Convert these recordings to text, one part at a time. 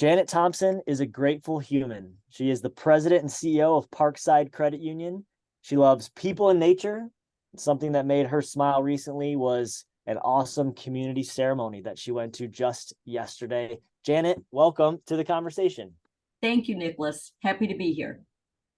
Janet Thompson is a grateful human. She is the president and CEO of Parkside Credit Union. She loves people and nature. Something that made her smile recently was an awesome community ceremony that she went to just yesterday. Janet, welcome to the conversation. Thank you, Nicholas. Happy to be here.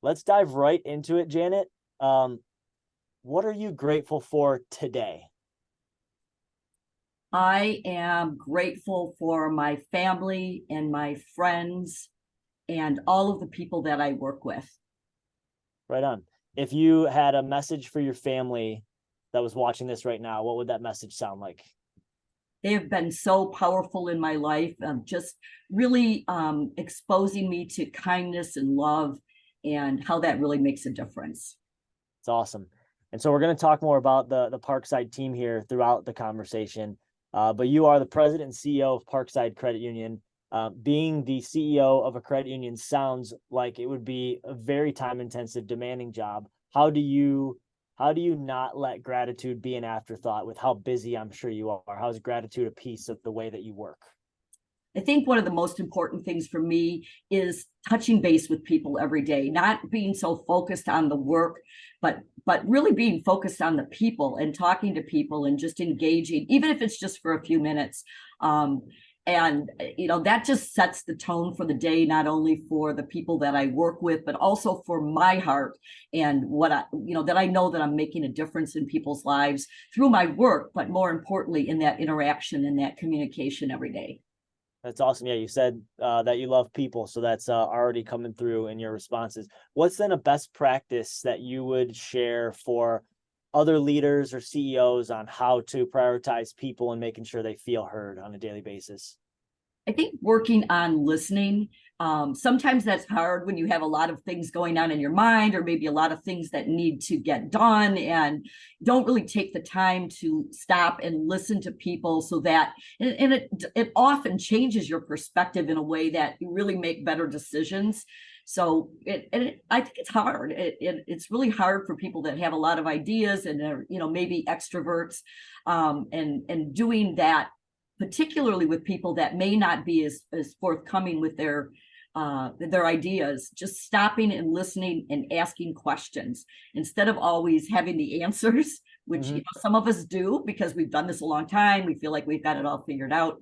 Let's dive right into it, Janet. What are you grateful for today? I am grateful for my family and my friends and all of the people that I work with. Right on. If you had a message for your family that was watching this right now, what would that message sound like? They have been so powerful in my life, just really exposing me to kindness and love and how that really makes a difference. It's awesome. And so we're going to talk more about the Parkside team here throughout the conversation. But you are the president and CEO of Parkside Credit Union. Being the CEO of a credit union sounds like it would be a very time-intensive, demanding job. How do you not let gratitude be an afterthought with how busy I'm sure you are? How is gratitude a piece of the way that you work? I think one of the most important things for me is touching base with people every day, not being so focused on the work, but really being focused on the people and talking to people and just engaging, even if it's just for a few minutes. And that just sets the tone for the day, not only for the people that I work with, but also for my heart and that I know that I'm making a difference in people's lives through my work, but more importantly, in that interaction and that communication every day. That's awesome. Yeah, you said that you love people, so that's already coming through in your responses. What's then a best practice that you would share for other leaders or CEOs on how to prioritize people and making sure they feel heard on a daily basis? I think working on listening, sometimes that's hard when you have a lot of things going on in your mind, or maybe a lot of things that need to get done and don't really take the time to stop and listen to people, so that, and it often changes your perspective in a way that you really make better decisions. So I think it's hard. It's really hard for people that have a lot of ideas and are, maybe extroverts, and doing that, particularly with people that may not be as forthcoming with their ideas. Just stopping and listening and asking questions instead of always having the answers, which some of us do because we've done this a long time. We feel like we've got it all figured out.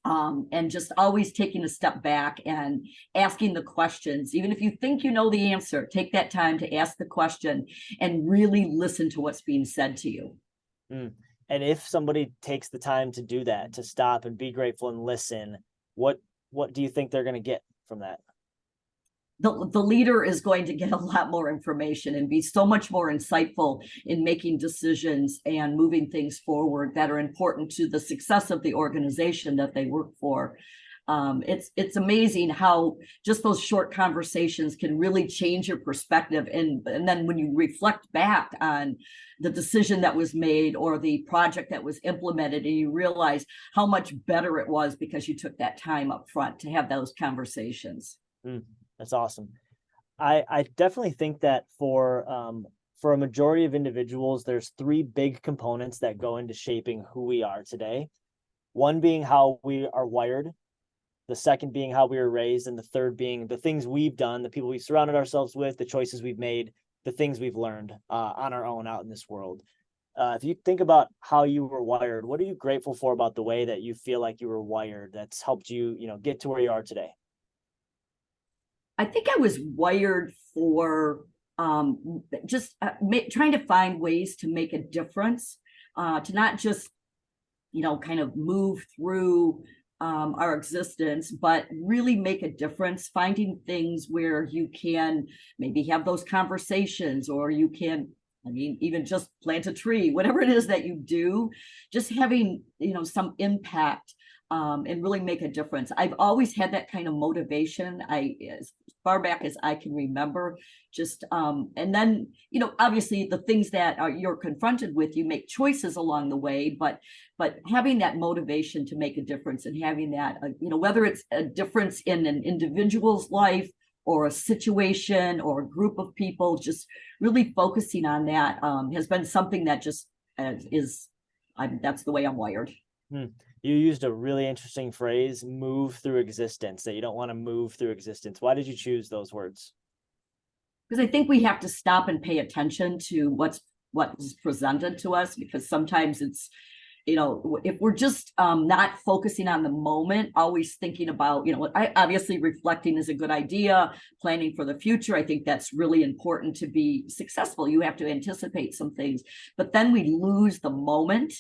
And just always taking a step back and asking the questions. Even if you think you know the answer, take that time to ask the question and really listen to what's being said to you. And if somebody takes the time to do that, to stop and be grateful and listen, what do you think they're going to get from that? The leader is going to get a lot more information and be so much more insightful in making decisions and moving things forward that are important to the success of the organization that they work for. It's amazing how just those short conversations can really change your perspective. And then when you reflect back on the decision that was made or the project that was implemented, and you realize how much better it was because you took that time up front to have those conversations. That's awesome. I definitely think that for a majority of individuals, there's three big components that go into shaping who we are today. One being how we are wired, the second being how we were raised, and the third being the things we've done, the people we surrounded ourselves with, the choices we've made, the things we've learned on our own out in this world. If you think about how you were wired, what are you grateful for about the way that you feel like you were wired that's helped you, get to where you are today? I think I was wired for just trying to find ways to make a difference, to not just, kind of move through our existence, but really make a difference, finding things where you can maybe have those conversations, or you can, even just plant a tree, whatever it is that you do, just having, some impact and really make a difference. I've always had that kind of motivation. As far back as I can remember, just and then, obviously the things that you're confronted with, you make choices along the way, but having that motivation to make a difference, and having that, whether it's a difference in an individual's life or a situation or a group of people, just really focusing on that has been something that just that's the way I'm wired. Hmm. You used a really interesting phrase, move through existence, that you don't want to move through existence. Why did you choose those words? Because I think we have to stop and pay attention to what's presented to us, because sometimes it's, if we're just not focusing on the moment, always thinking about, I obviously reflecting is a good idea, planning for the future. I think that's really important to be successful. You have to anticipate some things, but then we lose the moment.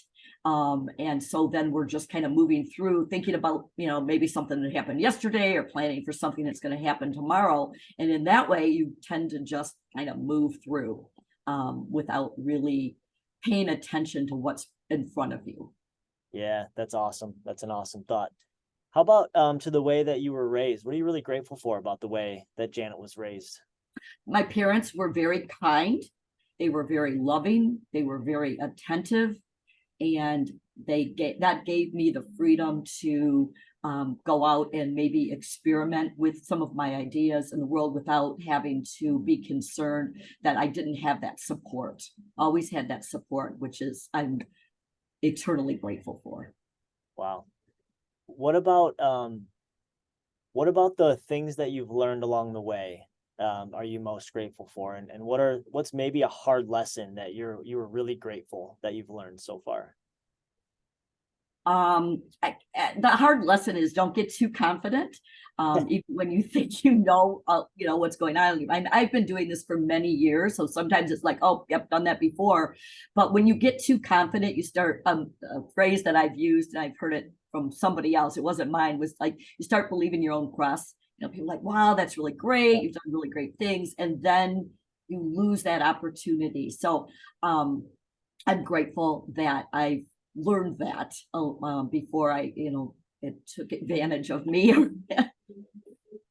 And so then we're just kind of moving through thinking about, maybe something that happened yesterday or planning for something that's going to happen tomorrow. And in that way, you tend to just kind of move through without really paying attention to what's in front of you. Yeah, that's awesome. That's an awesome thought. How about to the way that you were raised? What are you really grateful for about the way that Janet was raised? My parents were very kind. They were very loving. They were very attentive, and that gave me the freedom to go out and maybe experiment with some of my ideas in the world without having to be concerned that I didn't have that support. Always had that support, which is I'm eternally grateful for. Wow. What about what about the things that you've learned along the way? Are you most grateful for? And what's maybe a hard lesson that you were really grateful that you've learned so far? The hard lesson is don't get too confident. Even when you think what's going on. I've been doing this for many years, so sometimes it's like, oh, yep, done that before. But when you get too confident, you start a phrase that I've used, and I've heard it from somebody else. It wasn't mine. Was like you start believing your own press. People are like, wow, that's really great. You've done really great things, and then you lose that opportunity. So I'm grateful that I've learned that before it took advantage of me.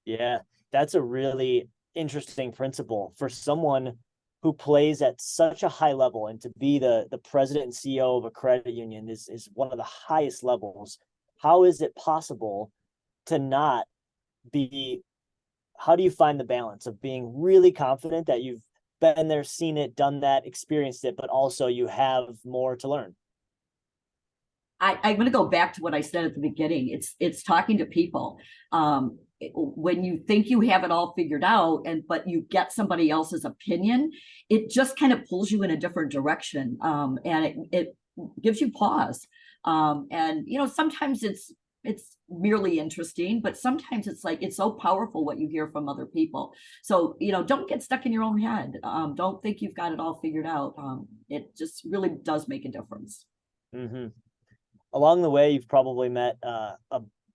Yeah, that's a really interesting principle for someone who plays at such a high level, and to be the president and CEO of a credit union is one of the highest levels. How is it possible to not be, how do you find the balance of being really confident that you've been there, seen it, done that, experienced it, but also you have more to learn? I'm going to go back to what I said at the beginning. It's talking to people. When you think you have it all figured out, but you get somebody else's opinion, it just kind of pulls you in a different direction, and it gives you pause. And sometimes it's merely interesting, but sometimes it's like it's so powerful what you hear from other people. So don't get stuck in your own head. Don't think you've got it all figured out. It just really does make a difference. Mm-hmm. Along the way, you've probably met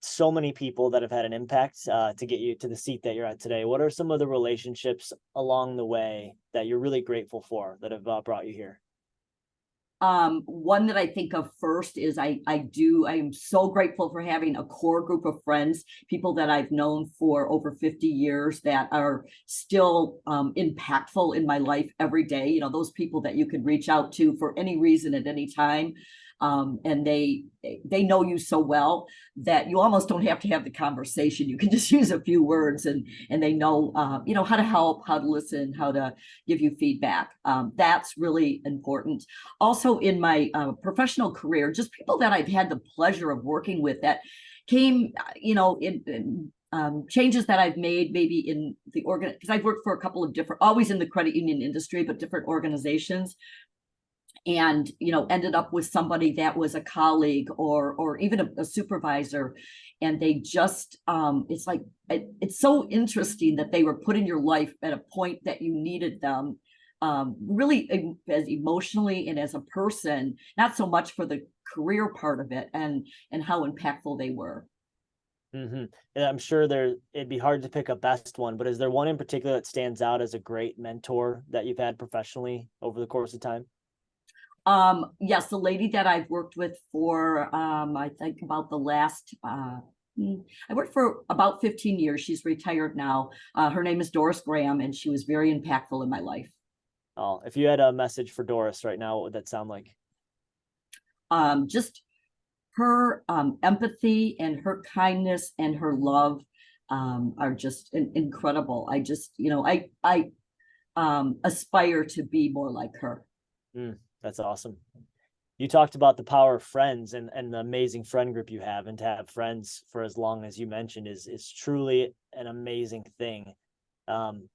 so many people that have had an impact to get you to the seat that you're at today. What are some of the relationships along the way that you're really grateful for that have brought you here? One that I think of first is I am so grateful for having a core group of friends, people that I've known for over 50 years that are still impactful in my life every day. Those people that you could reach out to for any reason at any time. And they know you so well that you almost don't have to have the conversation. You can just use a few words, and they know how to help, how to listen, how to give you feedback. That's really important. Also, in my professional career, just people that I've had the pleasure of working with that came, in changes that I've made, maybe in the because I've worked for a couple of different, always in the credit union industry, but different organizations, and ended up with somebody that was a colleague or even a supervisor, and they just it's like it's so interesting that they were put in your life at a point that you needed them, really as emotionally and as a person, not so much for the career part of it, and how impactful they were. Mm-hmm. And I'm sure it'd be hard to pick a best one, but is there one in particular that stands out as a great mentor that you've had professionally over the course of time? Yes, the lady that I've worked with for I think about the last I worked for about 15 years. She's retired now. Her name is Doris Graham, and she was very impactful in my life. Oh, if you had a message for Doris right now, what would that sound like? Just her empathy and her kindness and her love are just incredible. I just, I aspire to be more like her. That's awesome. You talked about the power of friends and the amazing friend group you have, and to have friends for as long as you mentioned is truly an amazing thing. Um,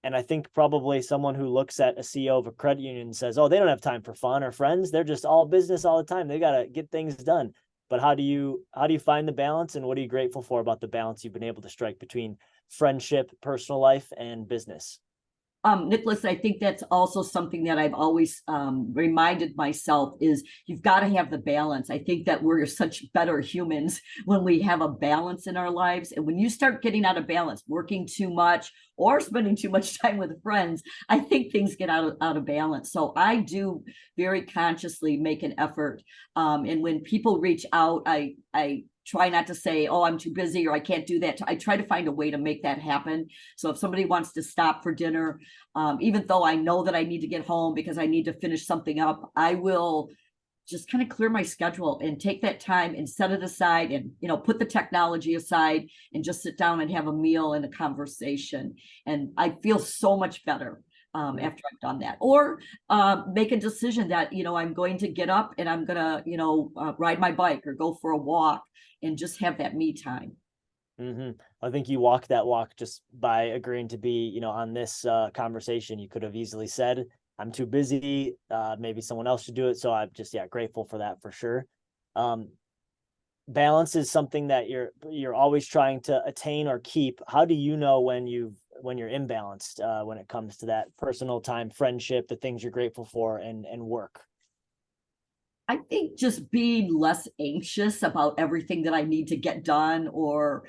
and I think probably someone who looks at a CEO of a credit union and says, "Oh, they don't have time for fun or friends. They're just all business all the time. They got to get things done." But how do you find the balance, and what are you grateful for about the balance you've been able to strike between friendship, personal life, and business? Nicholas, I think that's also something that I've always reminded myself is you've got to have the balance. I think that we're such better humans when we have a balance in our lives. And when you start getting out of balance, working too much or spending too much time with friends, I think things get out of balance. So I do very consciously make an effort. And when people reach out, I try not to say, "Oh, I'm too busy," or "I can't do that." I try to find a way to make that happen. So if somebody wants to stop for dinner, even though I know that I need to get home because I need to finish something up, I will just kind of clear my schedule and take that time and set it aside and, put the technology aside and just sit down and have a meal and a conversation. And I feel so much better after I've done that. Or make a decision that, I'm going to get up and I'm going to, ride my bike or go for a walk and just have that me time. I think you walk that walk just by agreeing to be, on this conversation. You could have easily said, "I'm too busy. Maybe someone else should do it." So I'm just, yeah, grateful for that for sure. Um, Balance is something that you're always trying to attain or keep. How do you know when you're imbalanced when it comes to that personal time, friendship, the things you're grateful for, and work? I think just being less anxious about everything that I need to get done or,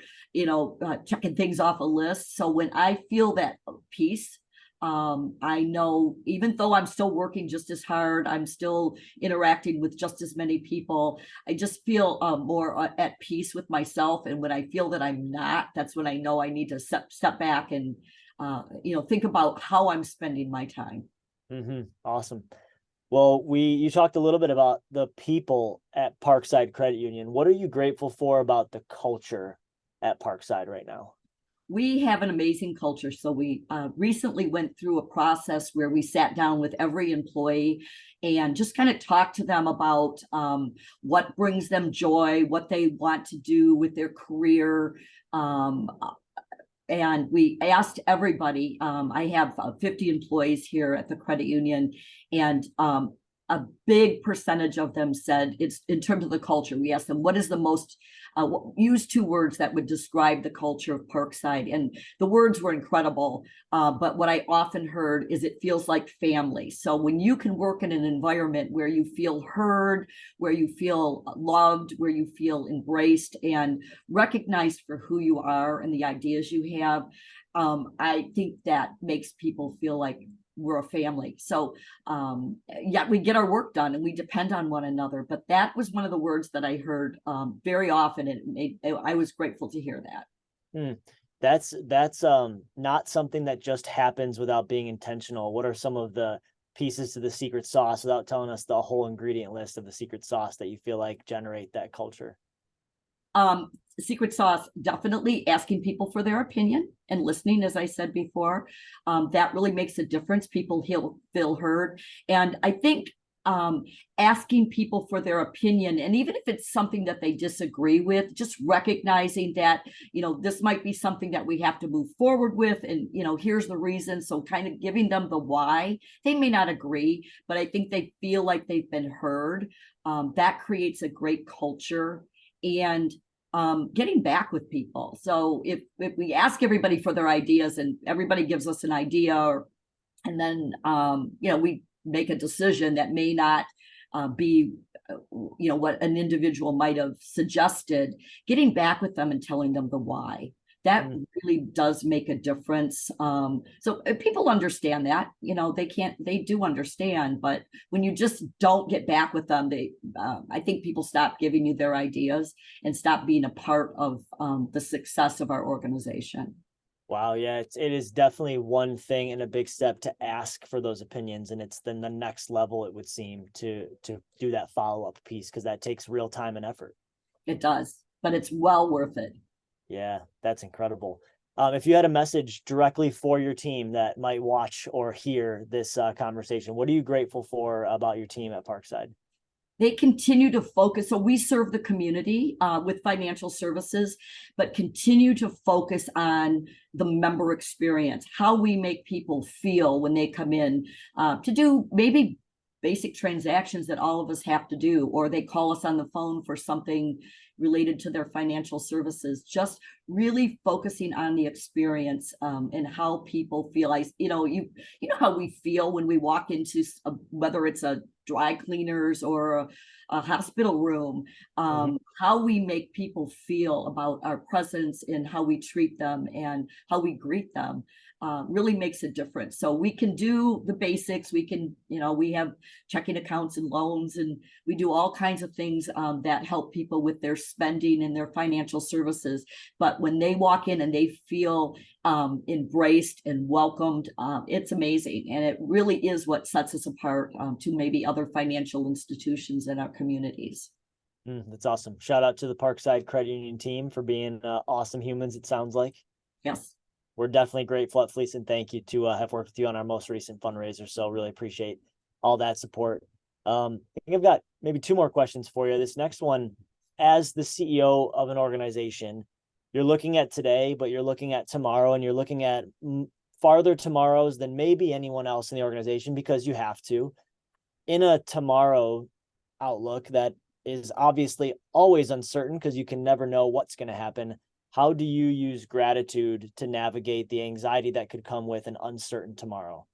checking things off a list. So when I feel that peace, I know even though I'm still working just as hard, I'm still interacting with just as many people. I just feel more at peace with myself. And when I feel that I'm not, that's when I know I need to step back and, think about how I'm spending my time. Awesome. Well, you talked a little bit about the people at Parkside Credit Union. What are you grateful for about the culture at Parkside right now? We have an amazing culture. So we recently went through a process where we sat down with every employee and just kind of talked to them about what brings them joy, what they want to do with their career. And we asked everybody. I have 50 employees here at the credit union, and a big percentage of them said it's in terms of the culture. We asked them, what is the most, use two words that would describe the culture of Parkside. And the words were incredible. But what I often heard is it feels like family. So when you can work in an environment where you feel heard, where you feel loved, where you feel embraced and recognized for who you are and the ideas you have, I think that makes people feel like we're a family. So yeah, we get our work done and we depend on one another. But that was one of the words that I heard very often. I was grateful to hear that. Hmm. That's not something that just happens without being intentional. What are some of the pieces to the secret sauce, without telling us the whole ingredient list of the secret sauce, that you feel like generate that culture? Secret sauce, definitely asking people for their opinion and listening, as I said before. That really makes a difference. People feel heard. And I think asking people for their opinion, and even if it's something that they disagree with, just recognizing that, this might be something that we have to move forward with. And, here's the reason. So kind of giving them the why. They may not agree, but I think they feel like they've been heard. That creates a great culture. And getting back with people. So if we ask everybody for their ideas and everybody gives us an idea, and then we make a decision that may not be what an individual might have suggested, getting back with them and telling them the why. That really does make a difference. So people understand that, they do understand, but when you just don't get back with them, I think people stop giving you their ideas and stop being a part of the success of our organization. Wow, yeah, it is definitely one thing and a big step to ask for those opinions, and it's then the next level, it would seem, to do that follow-up piece, because that takes real time and effort. It does, but it's well worth it. Yeah, that's incredible. If you had a message directly for your team that might watch or hear this conversation, what are you grateful for about your team at Parkside? they continue to focus. So we serve the community with financial services, but continue to focus on the member experience, how we make people feel when they come in to do maybe basic transactions that all of us have to do, or they call us on the phone for something related to their financial services. Just really focusing on the experience and how people feel. You know how we feel when we walk into whether it's a dry cleaners or a hospital room, how we make people feel about our presence and how we treat them and how we greet them. Really makes a difference. So we can do the basics. We can, we have checking accounts and loans, and we do all kinds of things that help people with their spending and their financial services. But when they walk in and they feel embraced and welcomed, it's amazing. And it really is what sets us apart to maybe other financial institutions in our communities. That's awesome. Shout out to the Parkside Credit Union team for being awesome humans, it sounds like. Yes. We're definitely grateful at Fleece, and thank you to have worked with you on our most recent fundraiser. So really appreciate all that support. I think I've got maybe 2 more questions for you. This next one, as the CEO of an organization, you're looking at today, but you're looking at tomorrow, and you're looking at farther tomorrows than maybe anyone else in the organization, because you have to. In a tomorrow outlook that is obviously always uncertain because you can never know what's going to happen, how do you use gratitude to navigate the anxiety that could come with an uncertain tomorrow?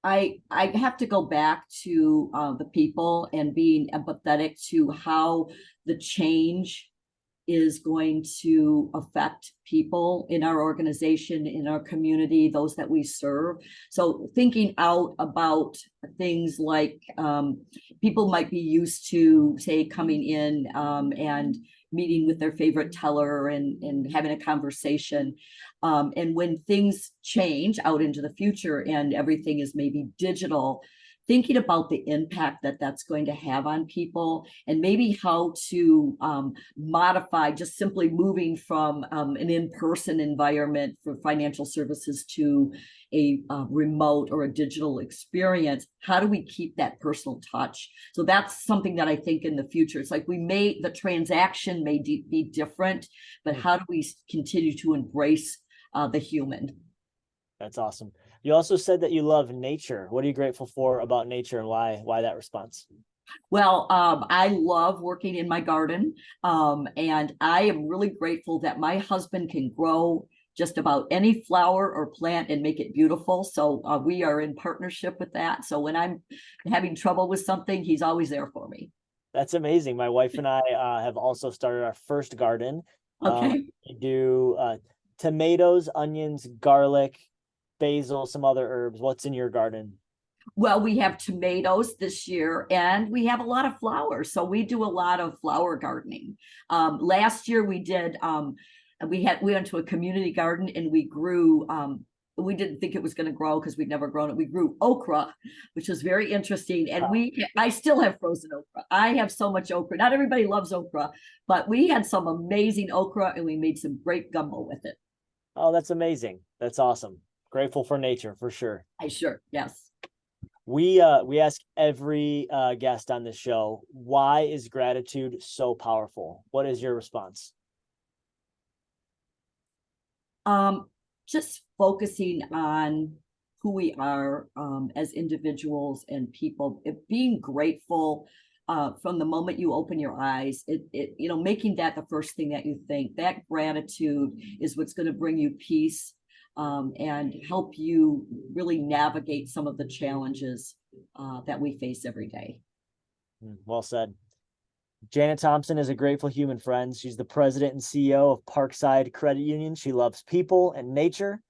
I have to go back to the people and being empathetic to how the change is going to affect people in our organization, in our community, those that we serve. So thinking out about things like people might be used to, say, coming in and meeting with their favorite teller and having a conversation. And when things change out into the future and everything is maybe digital, thinking about the impact that that's going to have on people, and maybe how to modify, just simply moving from an in-person environment for financial services to a remote or a digital experience. How do we keep that personal touch? So that's something that I think in the future, it's like the transaction may be different, but how do we continue to embrace the human? That's awesome. You also said that you love nature. What are you grateful for about nature, and why that response? Well, I love working in my garden, and I am really grateful that my husband can grow just about any flower or plant and make it beautiful. So we are in partnership with that. So when I'm having trouble with something, he's always there for me. That's amazing. My wife and I have also started our first garden. Okay. We do tomatoes, onions, garlic, basil, some other herbs. What's in your garden? Well, we have tomatoes this year, and we have a lot of flowers. So we do a lot of flower gardening. Last year we did, we went to a community garden and we grew, we didn't think it was going to grow because we'd never grown it. We grew okra, which was very interesting. And I still have frozen okra. I have so much okra. Not everybody loves okra, but we had some amazing okra and we made some great gumbo with it. Oh, that's amazing. That's awesome. Grateful for nature, for sure. Yes. We ask every guest on the show, why is gratitude so powerful? What is your response? Just focusing on who we are as individuals and people, being grateful from the moment you open your eyes, making that the first thing that you think. That gratitude is what's going to bring you peace and help you really navigate some of the challenges that we face every day. Well said. Janet Thompson is a grateful human, friends. She's the president and CEO of Parkside Credit Union. She loves people and nature,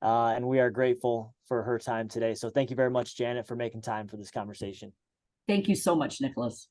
and we are grateful for her time today. So thank you very much, Janet, for making time for this conversation. Thank you so much, Nicholas.